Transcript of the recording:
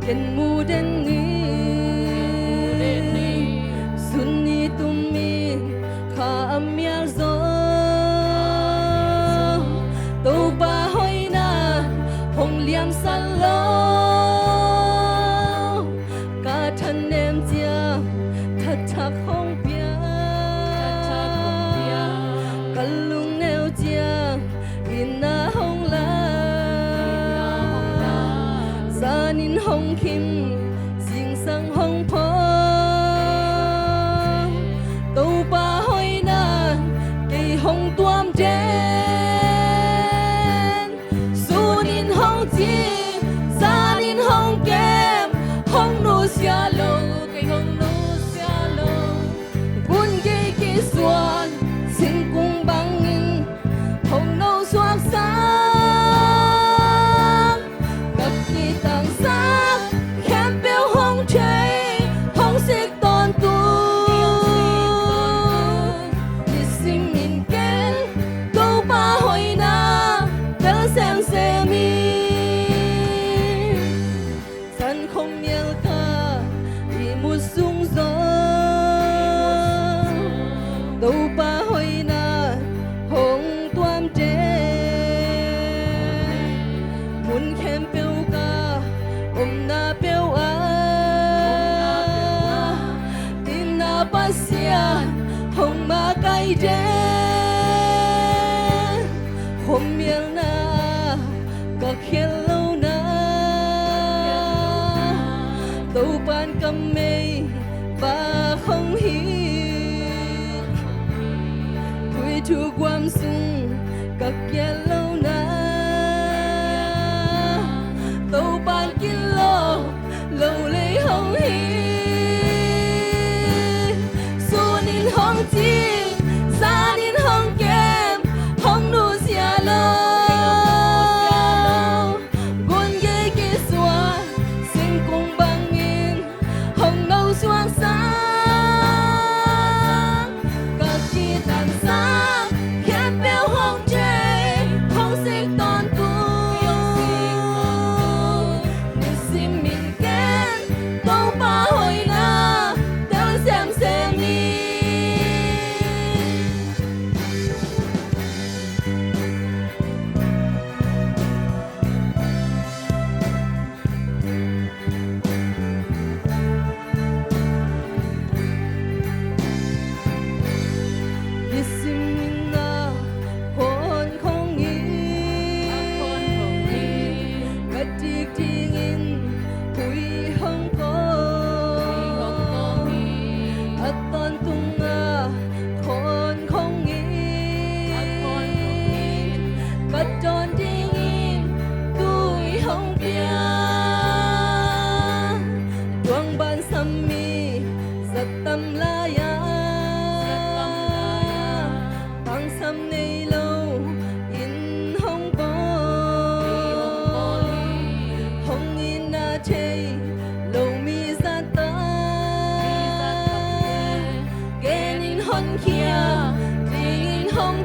ken mu den ni sunni tummi kha amyal zo to ba hoina hong liam san lo ka than nem chia that thak hong pia kalung neo chia inna hong la zanin hong kim sing sang hong po to ba hoina cây hong tuam den sunin hong chi zanin hong kem hong nu sia lo cây hong nu sia lo gun ge ki suan sing kung bangin hong no suak sang gặp ki tang sang khem beo hong chay hong sik ton tu ni sim min ken to ba hoi na tel sem se mi san không miel ka i mu sung zo to ba hoi na hong tuam je mun khem beo ka na beo a tin na pasia hong ma kai de hom miel na ka khel lo na to pan kam mei ba không hi tui thu quam sung ka kia lo na to ban kin lo lâu lấy hong hi sunin hong chi zanin hong kem hong nu sia lo gun ge ki swa sing kung bangin hong nâu suang sang ka ki tan sang khem beo hong chay hong sik ton tu ni sim min ken to ba hoi na tel sem sem ni ni sim min na kon không nghĩ ka tik ting in hui hong ko at ton tung nga kon không nghĩ ka ton ting in tui hong pia tuang ban sam mi sat tam la ya bang sam nei lo in hong ko hong in na chei lo mi za ta gen in hon kia ding in hong